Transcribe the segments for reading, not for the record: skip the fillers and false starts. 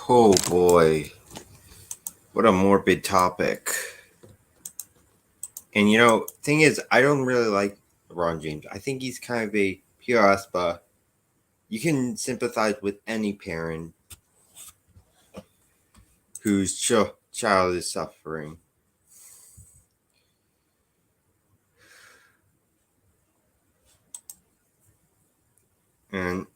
Oh boy, what a morbid topic. And thing is, I don't really like LeBron James. I think he's kind of a PRS, but you can sympathize with any parent whose child is suffering. And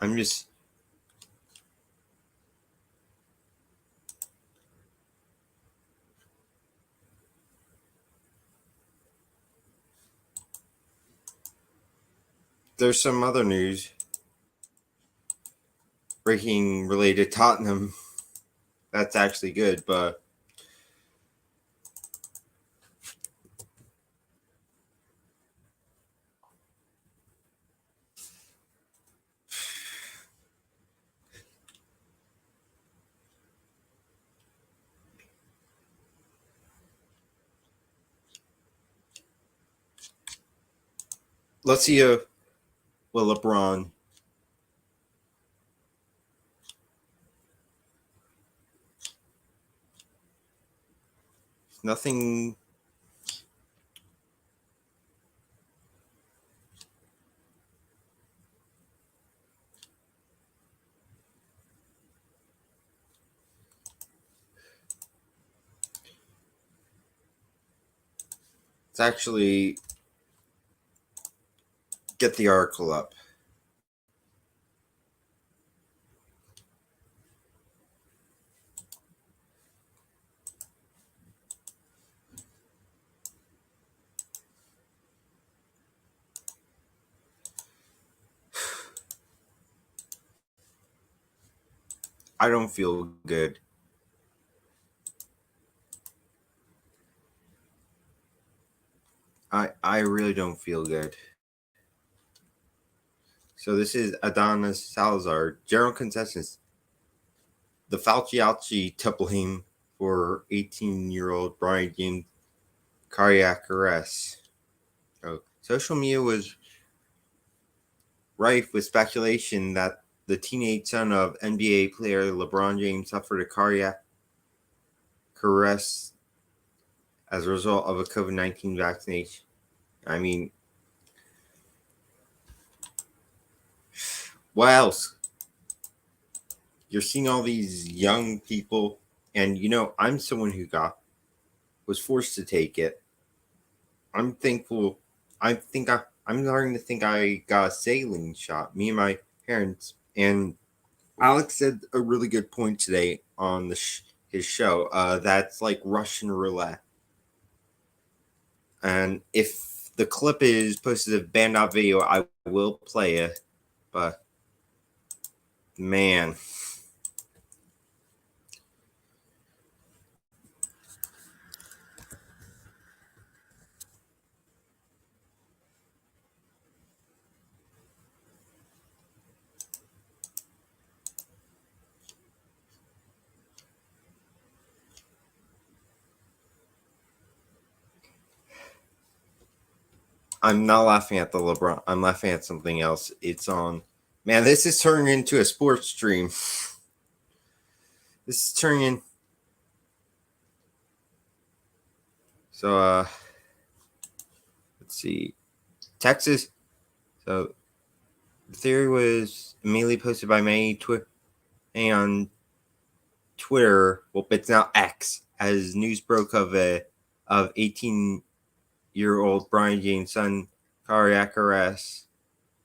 I'm just there's some other news breaking related to Tottenham. That's actually good, but let's see LeBron. Nothing. Let's actually get the article up. I don't feel good. I really don't feel good. So this is Adonis Salazar, general consensus. The Fauci to blame for 18-year-old Bronny James cardiac arrest. So, social media was rife with speculation that the teenage son of NBA player LeBron James suffered a cardiac arrest as a result of a COVID-19 vaccination. I mean, what else? You're seeing all these young people, and I'm someone who was forced to take it. I'm thankful. I'm starting to think I got a saline shot. Me and my parents. And Alex said a really good point today on his show. That's like Russian roulette. And if the clip is posted as banned out video, I will play it. But man. I'm not laughing at the LeBron. I'm laughing at something else. It's on. Man, this is turning into a sports stream. This is turning. So, let's see. Texas. So, the theory was immediately posted by many on Twitter. Well, it's now X, as news broke of 18-year-old Bronny James' son cardiac arrest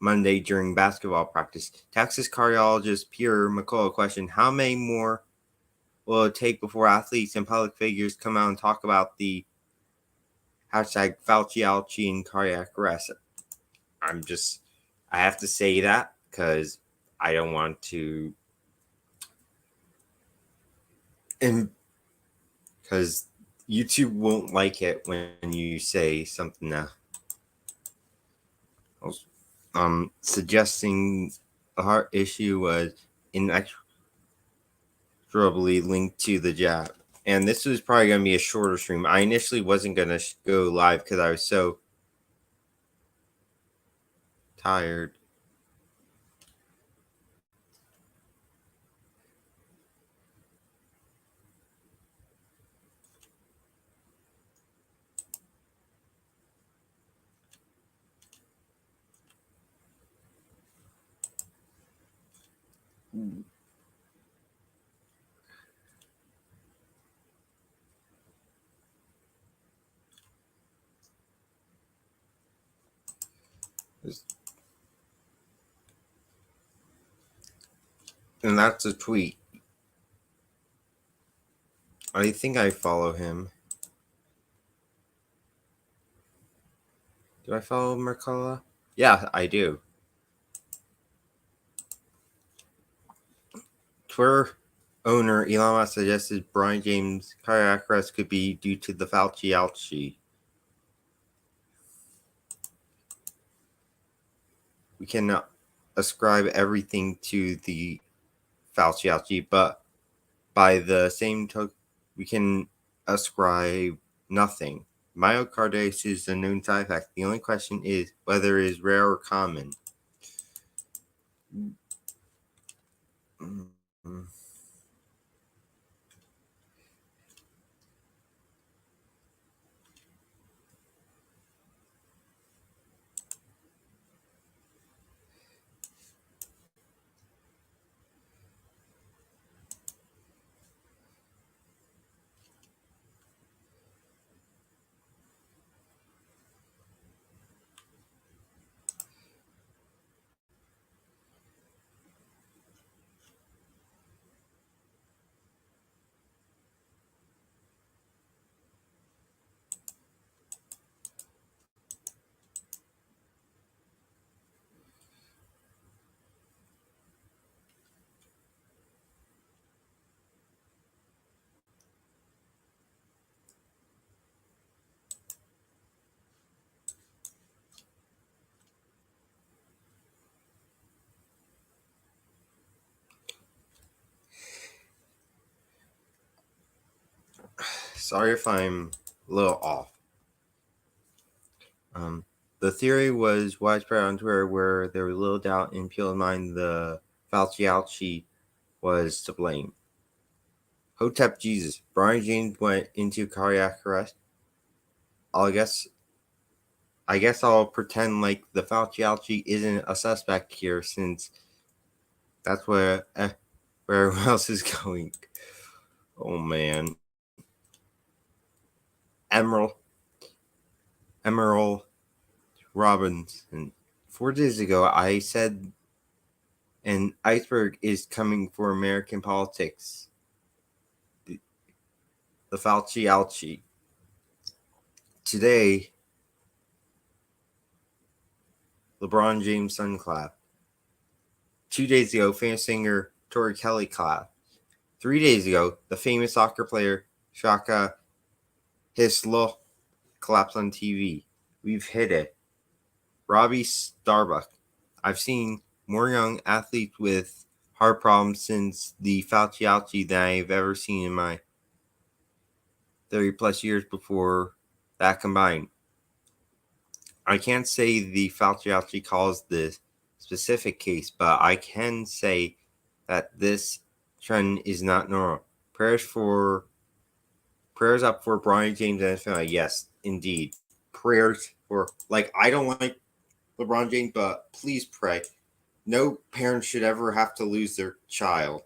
Monday during basketball practice. Texas cardiologist Pierre McCullough questioned how many more will it take before athletes and public figures come out and talk about the hashtag Fauci and cardiac arrest. I have to say that because I don't want to, and because YouTube won't like it when you say something that suggesting a heart issue was in probably linked to the jab. And this was probably going to be a shorter stream. I initially wasn't going to go live because I was so tired. And that's a tweet. I think I follow him. Do I follow Mercola? Yeah, I do. Twitter owner Elon Musk suggested Bronny James' cardiac arrest could be due to the Fauci. We cannot ascribe everything to the Fauci, but by the same token, we can ascribe nothing. Myocarditis is a known side effect. The only question is whether it is rare or common. Sorry if I'm a little off. The theory was widespread on Twitter where there was little doubt in people's mind the Fauci was to blame. Hotep Jesus. Bronny James went into cardiac arrest. I guess I'll pretend like the Fauci isn't a suspect here since that's where everyone else is going. Oh man. Emerald Robinson. 4 days ago, I said an iceberg is coming for American politics. The Fauci. Today, LeBron James son clap. 2 days ago, famous singer Tori Kelly clap. 3 days ago, the famous soccer player Shaka Hislo collapsed on TV. We've hit it. Robbie Starbuck. I've seen more young athletes with heart problems since the Fauci than I've ever seen in my 30 plus years before that combined. I can't say the Fauci caused this specific case, but I can say that this trend is not normal. Prayers up for Bronny James and his family. Yes, indeed. Prayers for I don't like LeBron James, but please pray. No parent should ever have to lose their child.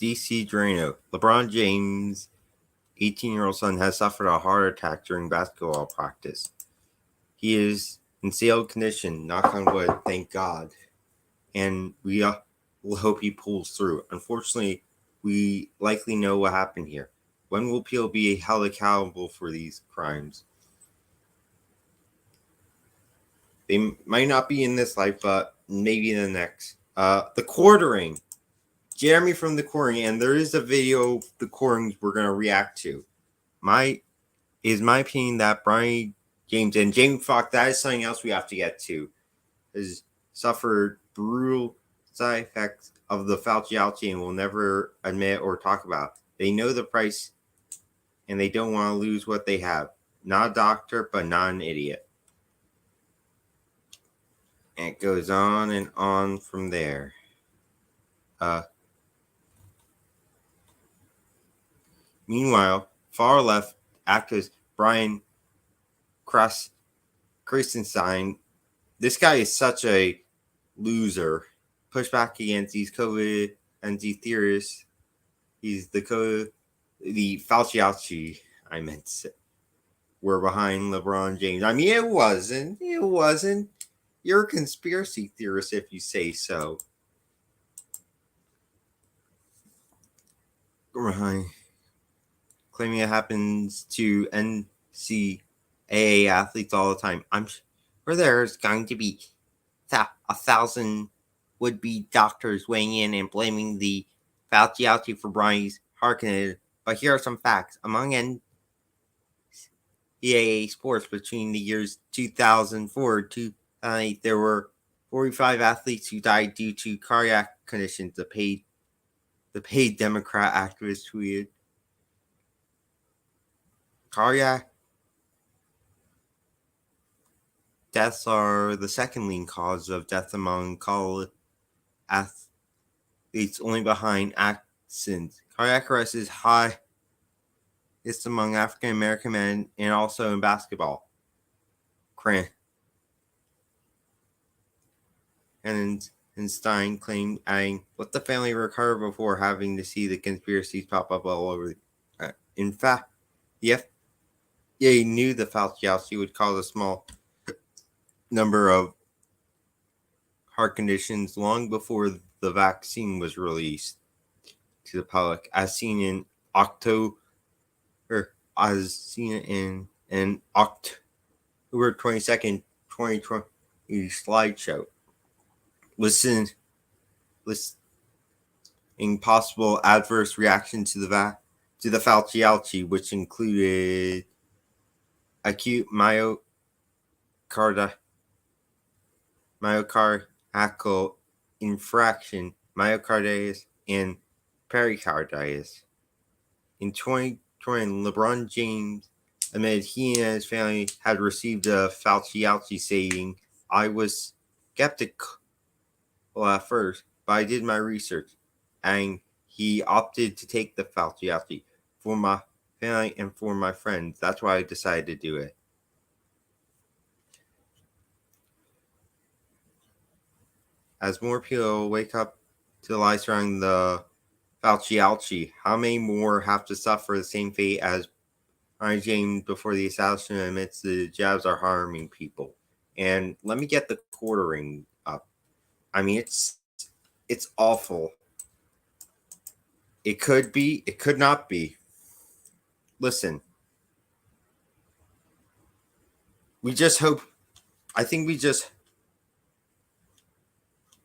DC Drano. LeBron James' 18-year-old son has suffered a heart attack during basketball practice. He is in stable condition, knock on wood, thank God. And we will hope he pulls through. Unfortunately, we likely know what happened here. When will people be held accountable for these crimes? They might not be in this life, but maybe in the next. The quartering. Jeremy from the quartering, and there is a video of the quarterings we're going to react to. My opinion that Bronny James and Jamie Foxx, that is something else we have to get to, has suffered brutal side effects of the Fauci and will never admit or talk about. They know the price and they don't want to lose what they have. Not a doctor, but not an idiot. And it goes on and on from there. Meanwhile, far left activist Brian Krasenstein, this guy is such a loser. Push back against these COVID and these theorists. He's the Fauci, I meant to say, were behind LeBron James. I mean, it wasn't. You're a conspiracy theorist if you say so. Right. Claiming it happens to NCAA athletes all the time. I'm sure there's going to be 1,000 would-be doctors weighing in and blaming the Fauci for Bronny's heart condition. But here are some facts. Among NCAA sports between the years 2004 to 2008, there were 45 athletes who died due to cardiac conditions, the paid Democrat activist tweeted. Cardiac deaths are the second leading cause of death among college athletes, only behind accidents. Cardiac arrest is highest among African American men and also in basketball. And Stein claimed, adding, "Let the family recover before having to see the conspiracies pop up all over." In fact, the FDA knew the Fauci would cause a small number of heart conditions long before the vaccine was released to the public, as seen in October 22nd, 2020 slideshow. Listing possible adverse reaction to the Fauci, which included acute myocardial infraction, myocarditis, and pericarditis. In 2020, LeBron James admitted he and his family had received a Fauci, saying, "I was skeptical at first, but I did my research," and he opted to take the Fauci for my family and for my friends. That's why I decided to do it. As more people wake up to the lies surrounding the Fauci, how many more have to suffer the same fate as Bronny James before the establishment admits the jabs are harming people? And let me get the quartering up. I mean, it's awful. It could be, it could not be. Listen, we just hope. I think we just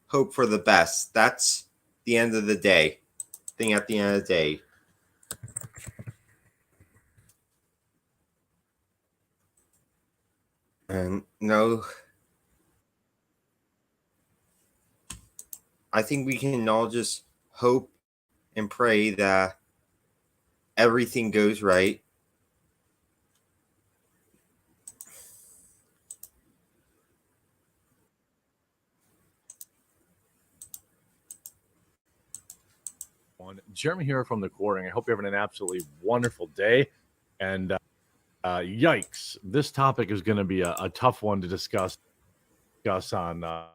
hope for the best. That's the end of the day. At the end of the day. And no, I think we can all just hope and pray that everything goes right. Jeremy here from the quartering. I hope you're having an absolutely wonderful day. And yikes, this topic is going to be a tough one to discuss on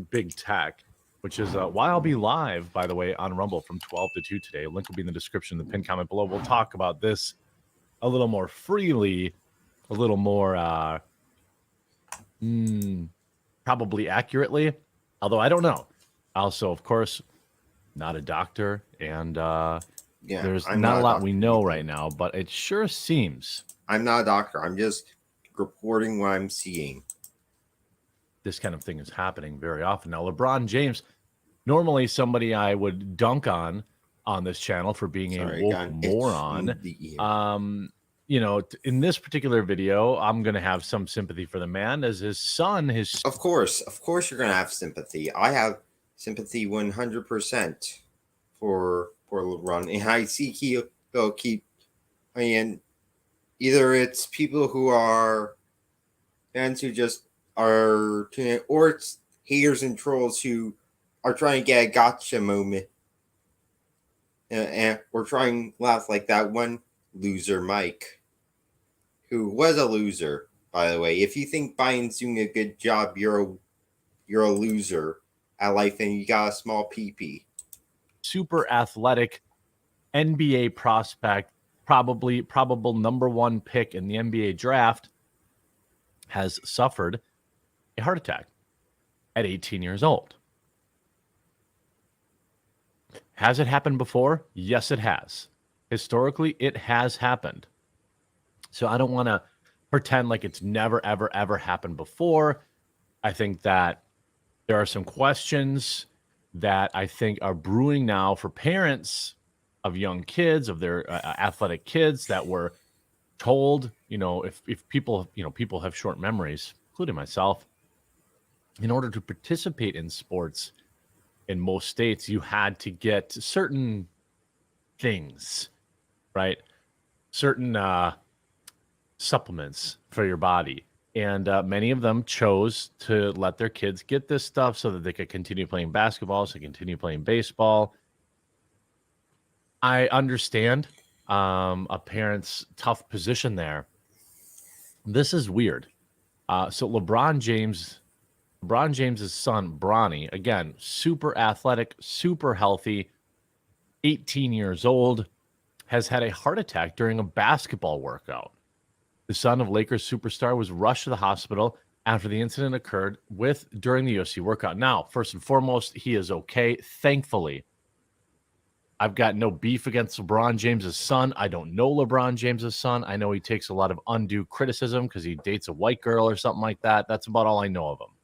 big tech. which is why I'll be live, by the way, on Rumble from 12 to 2 today. Link will be in the description, the pinned comment below. We'll talk about this a little more freely, a little more probably accurately, although I don't know. Also, of course, not a doctor, and there's I'm not a lot doctor we know either. right now, but it sure seems I'm not a doctor. I'm just reporting what I'm seeing. this kind of thing is happening very often. Now, LeBron James, normally somebody I would dunk on this channel for being Sorry, a I woke got an itch moron. in the ear. In this particular video, I'm going to have some sympathy for the man as his son, Of course, you're gonna have sympathy. I have sympathy 100% for LeBron, and I see he'll keep. I mean, either it's people who are fans who just are tuning in, or it's haters and trolls who are trying to get a gotcha moment, and we're trying to laugh like that one loser, Mike, who was a loser, by the way. If you think Biden's doing a good job, you're a loser at life, and you got a small peepee. super athletic NBA prospect, probable number one pick in the NBA draft, has suffered a heart attack at 18 years old. Has it happened before? Yes, it has. Historically, it has happened. So I don't want to pretend like it's never, ever, ever happened before. I think that there are some questions that I think are brewing now for parents of young kids, of their athletic kids that were told, if people, people have short memories, including myself, in order to participate in sports in most states, you had to get certain things, right? Certain supplements for your body. And many of them chose to let their kids get this stuff so that they could continue playing basketball, so continue playing baseball. I understand a parent's tough position there. This is weird. So LeBron James's son, Bronny, again, super athletic, super healthy, 18 years old, has had a heart attack during a basketball workout. The son of Lakers superstar was rushed to the hospital after the incident occurred during the UFC workout. Now, first and foremost, he is okay. Thankfully, I've got no beef against LeBron James's son. I don't know LeBron James's son. I know he takes a lot of undue criticism because he dates a white girl or something like that. That's about all I know of him.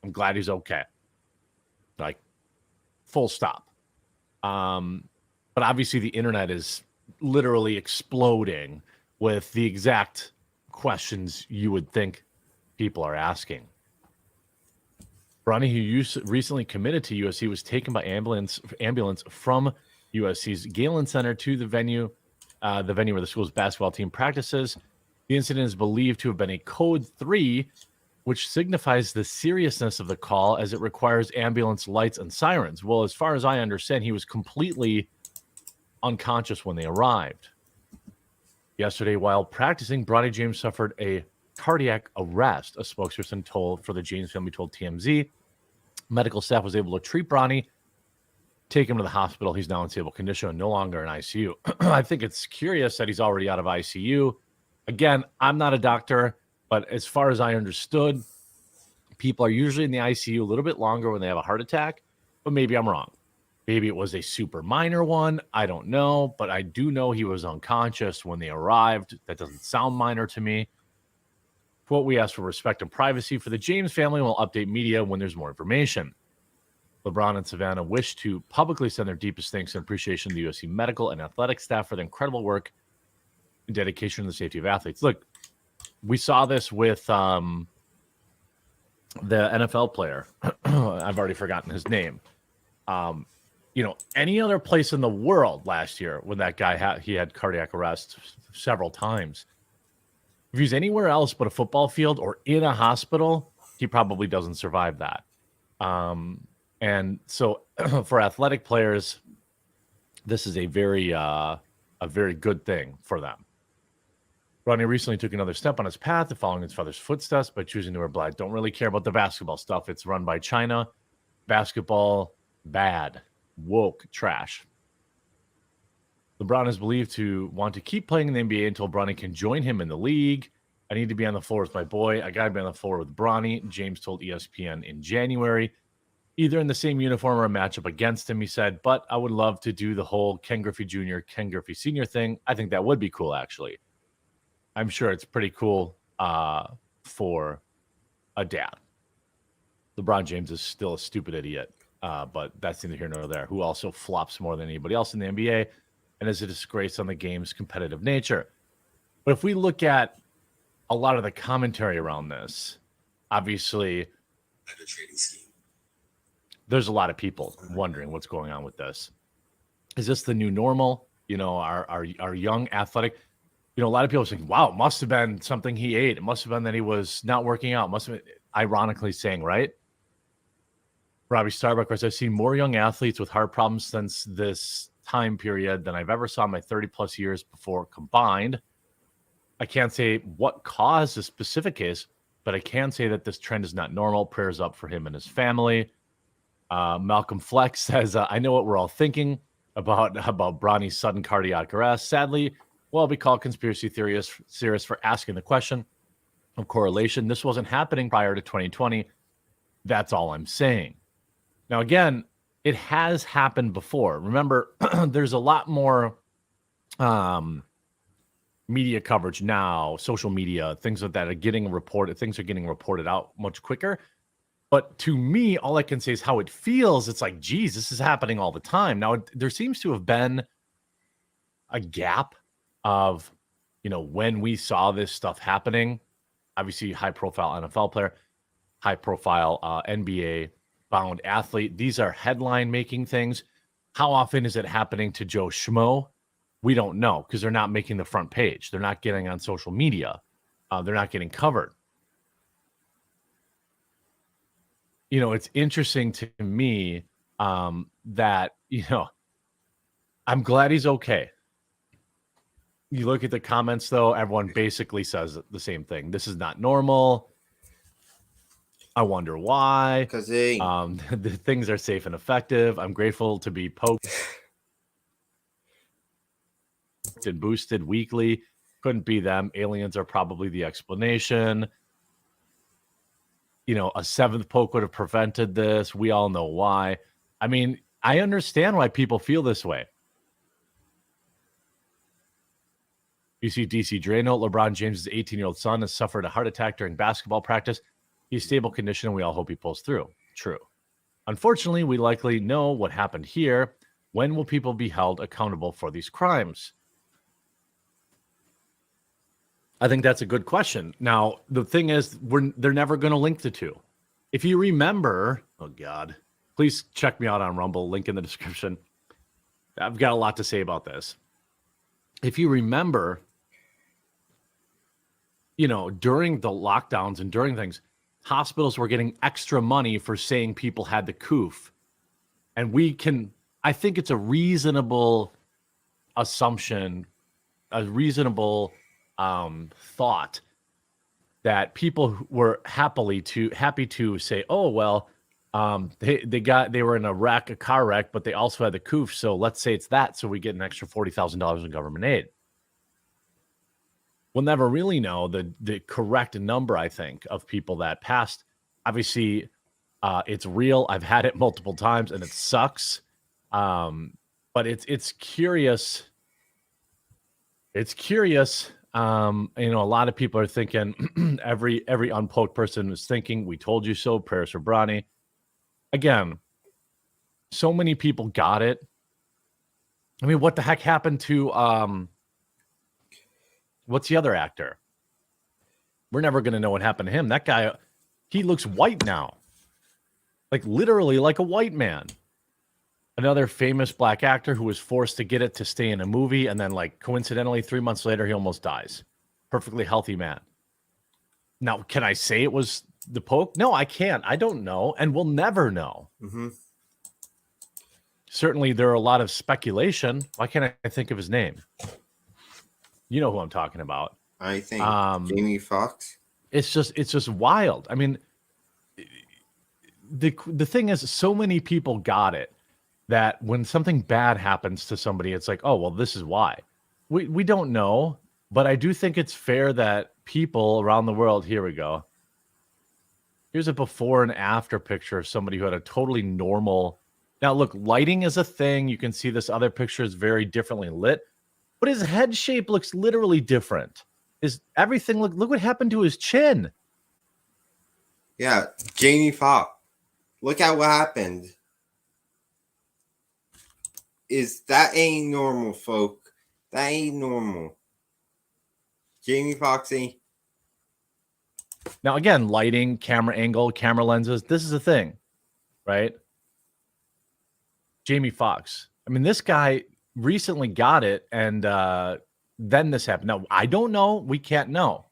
I'm glad he's okay. Like, full stop. But obviously the internet is literally exploding with the exact questions you would think people are asking. Bronny, who recently committed to USC, was taken by ambulance from USC's Galen Center to the venue where the school's basketball team practices. The incident is believed to have been a code 3, which signifies the seriousness of the call as it requires ambulance lights and sirens. Well, as far as I understand, he was completely unconscious when they arrived. Yesterday, while practicing, Bronny James suffered a cardiac arrest, a spokesperson for the James family told TMZ. Medical staff was able to treat Bronny, take him to the hospital. He's now in stable condition and no longer in ICU. I think it's curious that he's already out of ICU. Again, I'm not a doctor, but as far as I understood, people are usually in the ICU a little bit longer when they have a heart attack, but maybe I'm wrong. Maybe it was a super minor one. I don't know, but I do know he was unconscious when they arrived. That doesn't sound minor to me. Quote, we ask for respect and privacy for the James family and will update media when there's more information. LeBron and Savannah wish to publicly send their deepest thanks and appreciation to the USC medical and athletic staff for their incredible work and dedication to the safety of athletes. Look, we saw this with the NFL player. I've already forgotten his name. Any other place in the world last year when that guy had cardiac arrest several times. If he's anywhere else but a football field or in a hospital, he probably doesn't survive that. And so for athletic players, this is a very good thing for them. Bronny recently took another step on his path to following his father's footsteps by choosing to wear black. Don't really care about the basketball stuff. It's run by China. basketball, bad, woke, trash. LeBron is believed to want to keep playing in the NBA until Bronny can join him in the league. I need to be on the floor with my boy. I got to be on the floor with Bronny, James told ESPN in January. Either in the same uniform or a matchup against him, he said, but I would love to do the whole Ken Griffey Jr., Ken Griffey Sr. thing. I think that would be cool, actually. I'm sure it's pretty cool for a dad. LeBron James is still a stupid idiot, but that's neither here nor there, who also flops more than anybody else in the NBA and is a disgrace on the game's competitive nature. But if we look at a lot of the commentary around this, obviously, there's a lot of people wondering what's going on with this. Is this the new normal? You know, our young athletic, you know, a lot of people saying, wow, it must have been something he ate. It must have been that he was not working out. It must have been, ironically saying, right? Robbie Starbuck writes, I've seen more young athletes with heart problems since this time period than I've ever saw in my 30 plus years before combined. I can't say what caused the specific case, but I can say that this trend is not normal. Prayers up for him and his family. Malcolm Flex says, I know what we're all thinking about Bronny's sudden cardiac arrest. Sadly, well, we call conspiracy theorists for asking the question of correlation. This wasn't happening prior to 2020. That's all I'm saying. Now, again, it has happened before. Remember, there's a lot more media coverage now, social media, things like that are getting reported. Things are getting reported out much quicker. But to me, all I can say is how it feels. It's like, geez, this is happening all the time. Now, there seems to have been a gap of, you know, when we saw this stuff happening. Obviously, high-profile NFL player, high-profile NBA-bound athlete. These are headline-making things. How often is it happening to Joe Schmo? We don't know because they're not making the front page. They're not getting on social media. They're not getting covered. You know, it's interesting to me that, you know, I'm glad he's okay. You look at the comments, though, everyone basically says the same thing. This is not normal. I wonder why. Because the things are safe and effective. I'm grateful to be poked and boosted weekly. Couldn't be them. Aliens are probably the explanation. You know, a seventh poke would have prevented this. We all know why. I mean, I understand why people feel this way. You see DC Drano, LeBron James' 18-year-old son has suffered a heart attack during basketball practice. He's stable condition, and we all hope he pulls through. True. Unfortunately, we likely know what happened here. When will people be held accountable for these crimes? I think that's a good question. Now, the thing is, they're never going to link the two. If you remember, oh God, please check me out on Rumble, link in the description. I've got a lot to say about this. If you remember, you know, during the lockdowns and during things, hospitals were getting extra money for saying people had the coof. And I think it's a reasonable assumption, a reasonable thought that people were happy to say, oh, well, they were in a car wreck, but they also had the coof. So let's say it's that. So we get an extra $40,000 in government aid. We'll never really know the correct number, I think, of people that passed. Obviously, it's real. I've had it multiple times and it sucks. But it's curious. It's curious. You know, a lot of people are thinking, every unpoked person is thinking, we told you so, prayers for Bronny. Again, so many people got it. I mean, what the heck happened to what's the other actor? We're never going to know what happened to him. That guy, he looks white now. Like literally like a white man. Another famous black actor who was forced to get it to stay in a movie, and then like coincidentally 3 months later he almost dies. Perfectly healthy man. Now, can I say it was the poke? No, I can't. I don't know, and we'll never know. Mm-hmm. Certainly there are a lot of speculation. Why can't I think of his name? You know who I'm talking about. I think Jamie Foxx. It's just wild. I mean, the thing is, so many people got it that when something bad happens to somebody, it's like, oh, well, this is why. We don't know, but I do think it's fair that people around the world, here we go. Here's a before and after picture of somebody who had a totally normal. Now, look, lighting is a thing. You can see this other picture is very differently lit, but his head shape looks literally different. Is everything look what happened to his chin? Yeah, Jamie Foxx. Look at what happened. That ain't normal, folk. That ain't normal. Jamie Foxx ain't. Now, again, lighting, camera angle, camera lenses. This is a thing, right? Jamie Foxx. I mean, this guy recently got it, and then this happened. Now, I don't know. We can't know.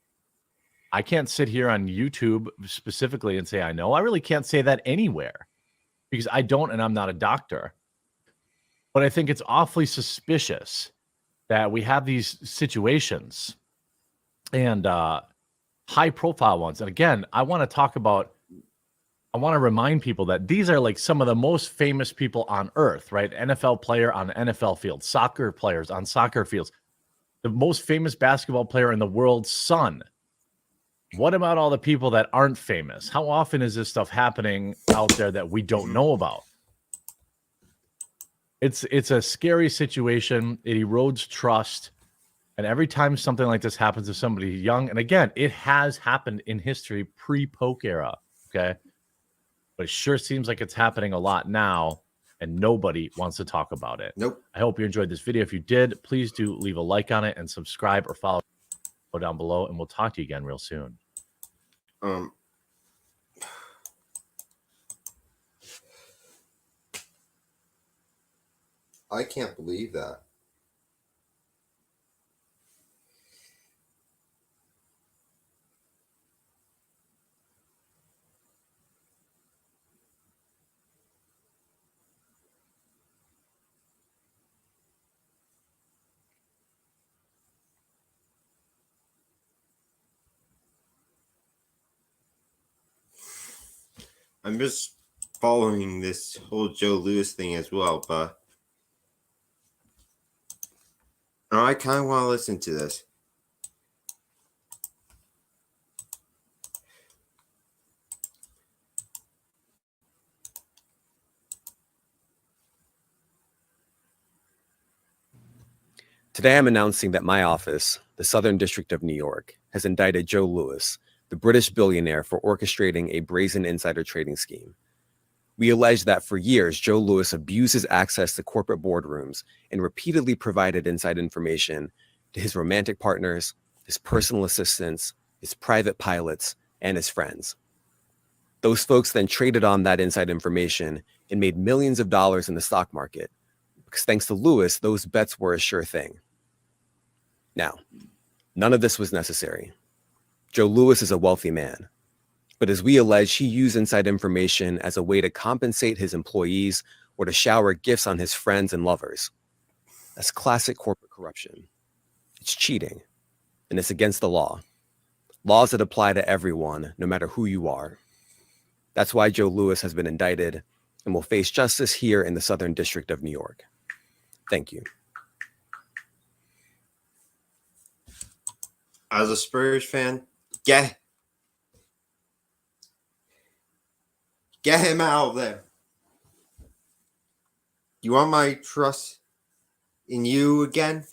I can't sit here on YouTube specifically and say I know. I really can't say that anywhere because I don't, and I'm not a doctor. But I think it's awfully suspicious that we have these situations and high profile ones. And again, I want to remind people that these are like some of the most famous people on earth, right? NFL player on NFL field, soccer players on soccer fields, the most famous basketball player in the world's son. What about all the people that aren't famous? How often is this stuff happening out there that we don't know about? It's a scary situation. It erodes trust. And every time something like this happens to somebody young, and again, it has happened in history pre-Poke era, okay? But it sure seems like it's happening a lot now, and nobody wants to talk about it. Nope. I hope you enjoyed this video. If you did, please do leave a like on it and subscribe or follow down below, and we'll talk to you again real soon. I can't believe that. I'm just following this whole Joe Louis thing as well, but I kind of want to listen to this. Today, I'm announcing that my office, the Southern District of New York, has indicted Joe Louis, the British billionaire, for orchestrating a brazen insider trading scheme. We allege that for years, Joe Louis abused his access to corporate boardrooms and repeatedly provided inside information to his romantic partners, his personal assistants, his private pilots, and his friends. Those folks then traded on that inside information and made millions of dollars in the stock market, because thanks to Louis, those bets were a sure thing. Now, none of this was necessary. Joe Louis is a wealthy man. But as we allege, he used inside information as a way to compensate his employees or to shower gifts on his friends and lovers. That's classic corporate corruption. It's cheating, and it's against the law. Laws that apply to everyone, no matter who you are. That's why Joe Louis has been indicted and will face justice here in the Southern District of New York. Thank you. As a Spurs fan, get him out of there. You want my trust in you again?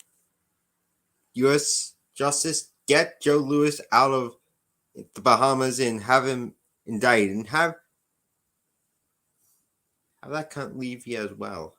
U.S. Justice, get Joe Louis out of the Bahamas and have him indicted and have that cunt leave you as well.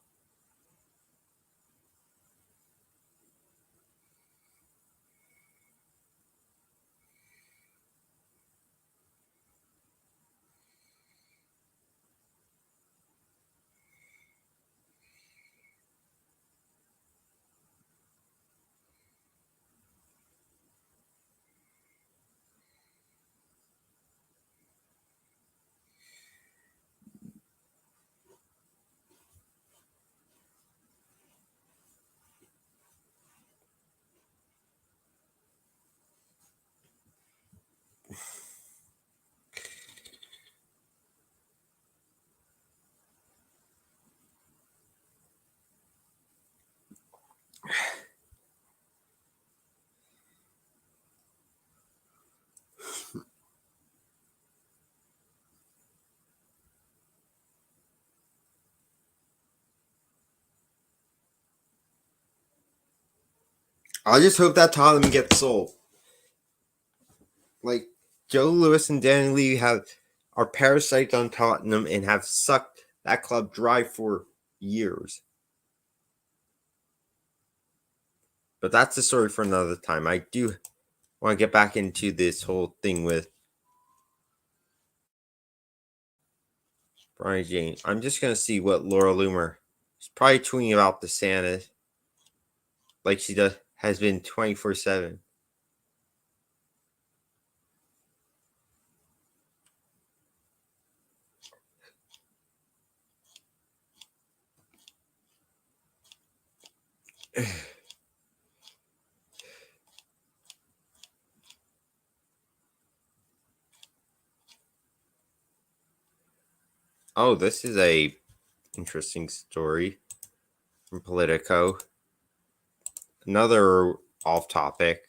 I just hope that Tottenham gets sold. Like, Joe Lewis and Danny Lee are parasites on Tottenham and have sucked that club dry for years. But that's a story for another time. I do want to get back into this whole thing with Bronny James. I'm just going to see what Laura Loomer is probably tweeting about the Santa like she has been 24/7. Oh, this is a interesting story from Politico. Another off topic.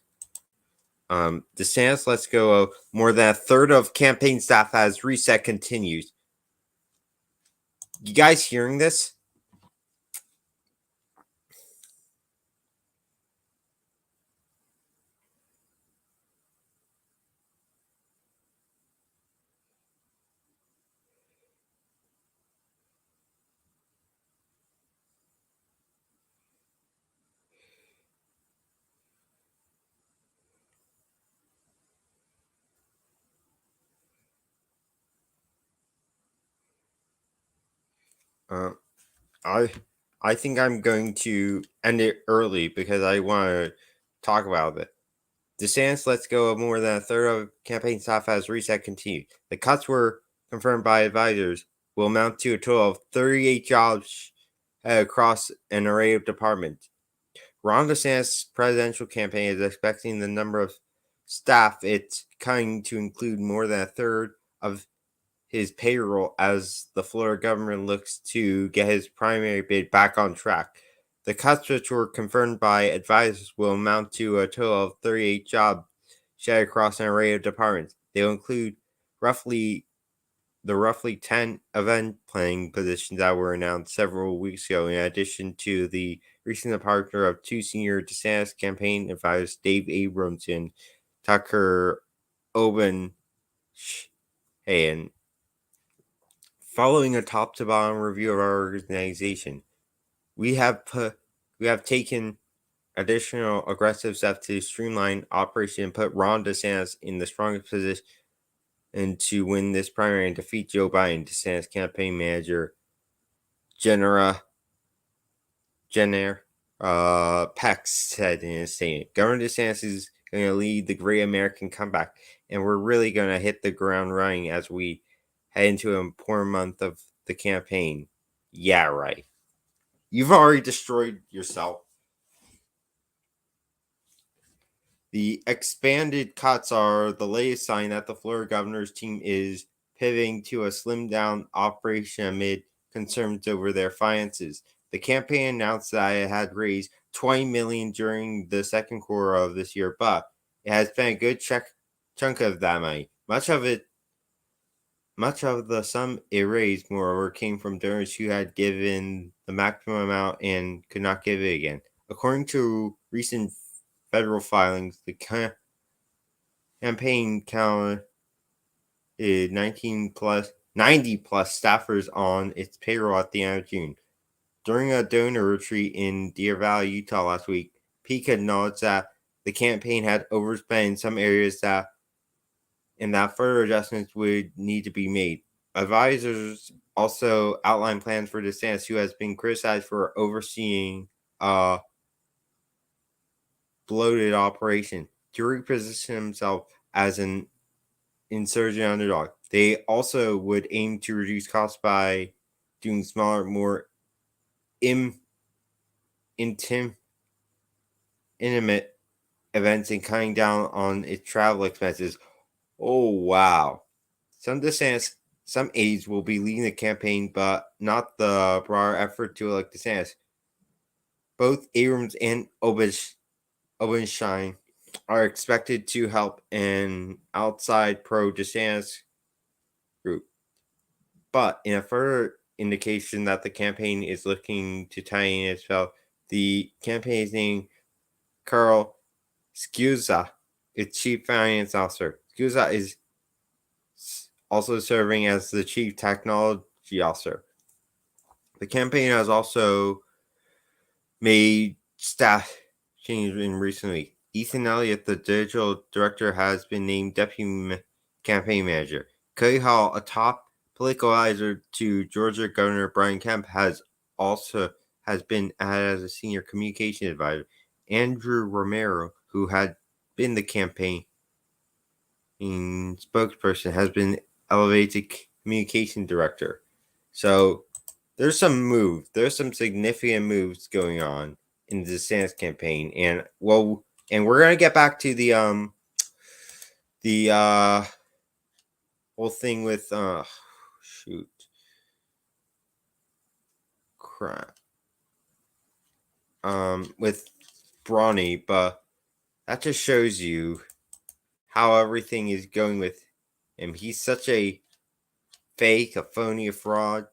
DeSantis lets go of more than a third of campaign staff as reset continues. You guys hearing this? I think I'm going to end it early because I want to talk about it. DeSantis lets go of more than a third of campaign staff as reset continued. The cuts were confirmed by advisors will amount to a total of 38 jobs across an array of departments. Ron DeSantis' presidential campaign is expecting the number of staff it's cutting to include more than a third of his payroll as the Florida government looks to get his primary bid back on track. The cuts, which were confirmed by advisors, will amount to a total of 38 jobs shed across an array of departments. They will include roughly 10 event planning positions that were announced several weeks ago, in addition to the recent departure of two senior DeSantis campaign advisors, Dave Abrams and Tucker Oben. Following a top-to-bottom review of our organization, we have taken additional aggressive steps to streamline operation and put Ron DeSantis in the strongest position and to win this primary and defeat Joe Biden. DeSantis campaign manager Jenner Peck said in a statement, Governor DeSantis is going to lead the great American comeback, and we're really going to hit the ground running as we head into an important month of the campaign. Yeah, right. You've already destroyed yourself. The expanded cuts are the latest sign that the Florida governor's team is pivoting to a slimmed down operation amid concerns over their finances. The campaign announced that it had raised $20 million during the second quarter of this year, but it has spent a good chunk of that money. Much of the sum it raised, moreover, came from donors who had given the maximum amount and could not give it again. According to recent federal filings, the campaign counted 90 plus staffers on its payroll at the end of June. During a donor retreat in Deer Valley, Utah last week, Peake acknowledged that the campaign had overspent in some areas and that further adjustments would need to be made. Advisors also outlined plans for DeSantis, who has been criticized for overseeing a bloated operation, to reposition himself as an insurgent underdog. They also would aim to reduce costs by doing smaller, more intimate events and cutting down on its travel expenses. Oh, wow. Some aides will be leading the campaign, but not the broader effort to elect DeSantis. Both Abrams and Obenshine are expected to help an outside pro-DeSantis group. But in a further indication that the campaign is looking to tighten its belt, the campaign is named Carl Scusa, its chief finance officer. Scusa is also serving as the chief technology officer. The campaign has also made staff changes in recently. Ethan Elliott, the digital director, has been named deputy campaign manager. Cody Hall, a top political advisor to Georgia Governor Brian Kemp, has been added as a senior communication advisor. Andrew Romero, who had been the campaign spokesperson, has been elevated to communication director. So there's some significant moves going on in the DeSantis campaign, and we're gonna get back to the whole thing with with Bronny, but that just shows you how everything is going with him. He's such a fake, a phony, a fraud.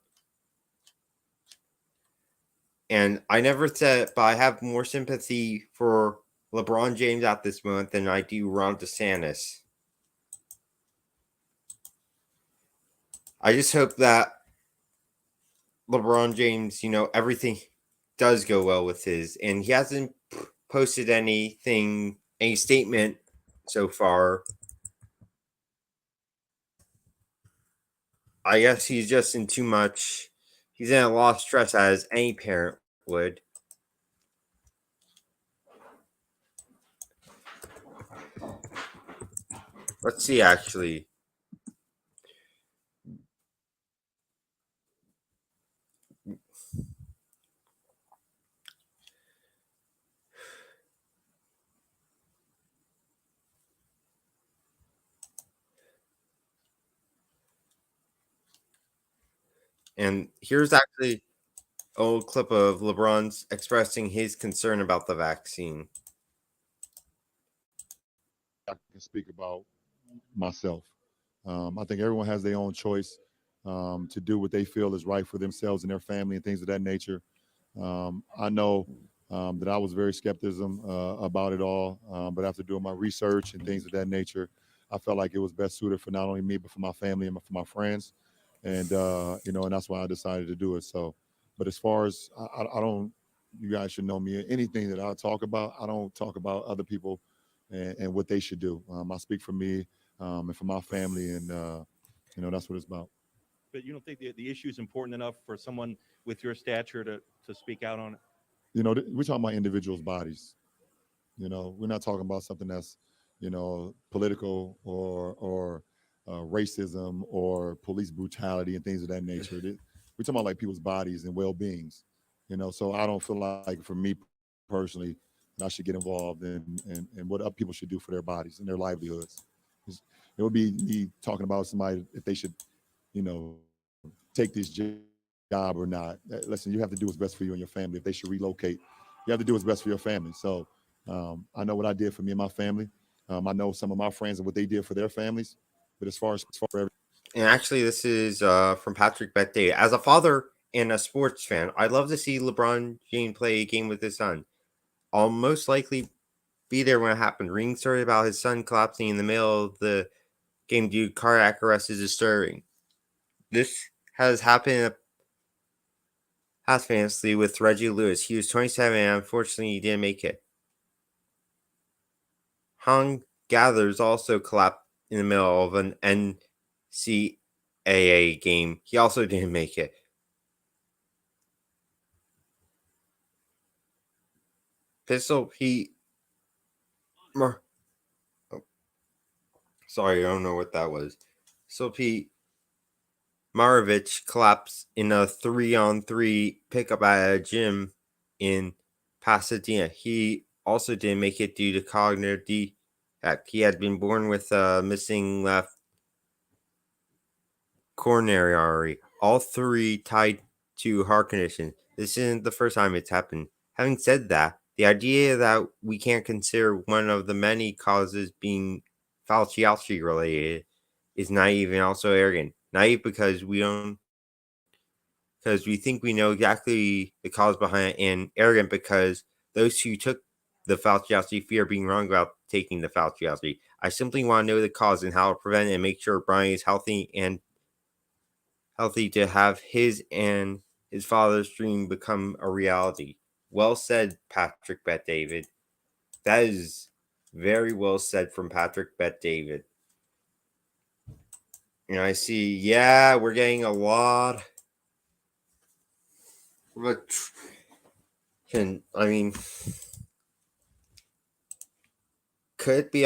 And I never said, but I have more sympathy for LeBron James at this moment than I do Ron DeSantis. I just hope that LeBron James, everything does go well with his, and he hasn't posted any statement so far. I guess he's just in too much. He's in a lot of stress, as any parent would. Let's see, actually. And here's actually an old clip of LeBron's expressing his concern about the vaccine. I can speak about myself. I think everyone has their own choice to do what they feel is right for themselves and their family and things of that nature. I know that I was very skeptical about it all, but after doing my research and things of that nature, I felt like it was best suited for not only me but for my family and for my friends, and and that's why I decided to do it. So, but as far as I don't, you guys should know me. Anything that I talk about, I don't talk about other people and what they should do. I speak for me and for my family, and that's what it's about. But you don't think the issue is important enough for someone with your stature to speak out on it? We're talking about individuals' bodies. We're not talking about something that's, political or racism or police brutality and things of that nature. We're talking about like people's bodies and well-beings. So I don't feel like for me personally, I should get involved in what other people should do for their bodies and their livelihoods. It would be me talking about somebody if they should, take this job or not. Listen, you have to do what's best for you and your family. If they should relocate, you have to do what's best for your family. So I know what I did for me and my family. I know some of my friends and what they did for their families. But as far as everything. And actually, this is from Patrick Bet-Day. As a father and a sports fan, I'd love to see LeBron James play a game with his son. I'll most likely be there when it happened. Reading story about his son collapsing in the middle of the game due to cardiac arrest is disturbing. This has happened past famously with Reggie Lewis. He was 27 and unfortunately he didn't make it. Hung Gathers also collapsed in the middle of an NCAA game. He also didn't make it. Pistol Pete. Sorry, I don't know what that was. Pistol Pete Maravich collapsed in a 3-on-3 pickup at a gym in Pasadena. He also didn't make it due to cognitive defect. He had been born with a missing left coronary artery. All three tied to heart condition. This isn't the first time it's happened. Having said that, the idea that we can't consider one of the many causes being Fauci related is naive and also arrogant. Naive because we think we know exactly the cause behind it, and arrogant because those who took the Fauci, fear being wrong about taking the Fauci. I simply want to know the cause and how to prevent it and make sure Bronny is healthy to have his and his father's dream become a reality. Well said, Patrick Bet David. That is very well said from Patrick Bet David. And I see, yeah, we're getting a lot. I mean, could it be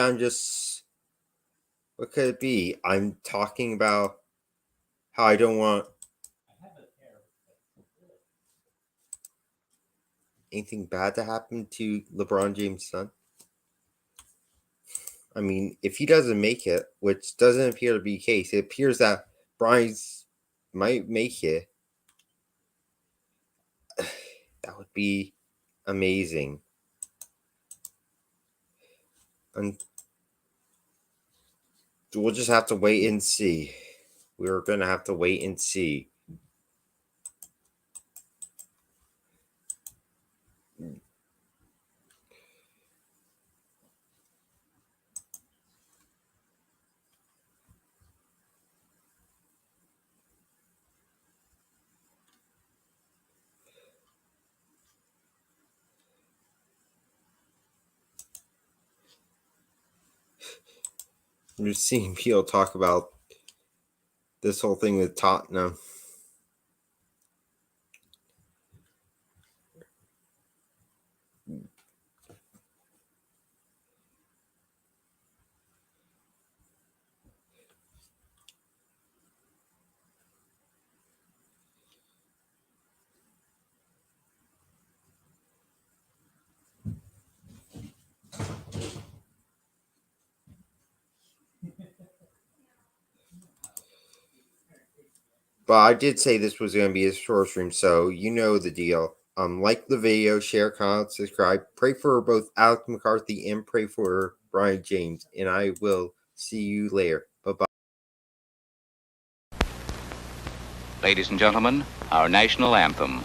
what could it be? I'm talking about how I don't want anything bad to happen to LeBron James' son. I mean, if he doesn't make it, which doesn't appear to be the case, it appears that Bronny's might make it. That would be amazing. And we'll just have to wait and see. We're going to have to wait and see. I'm just seeing people talk about this whole thing with Tottenham. But I did say this was going to be a short stream, so you know the deal. Like the video, share, comment, subscribe. Pray for both Alex McCarthy and pray for Bronny James. And I will see you later. Bye-bye. Ladies and gentlemen, our national anthem.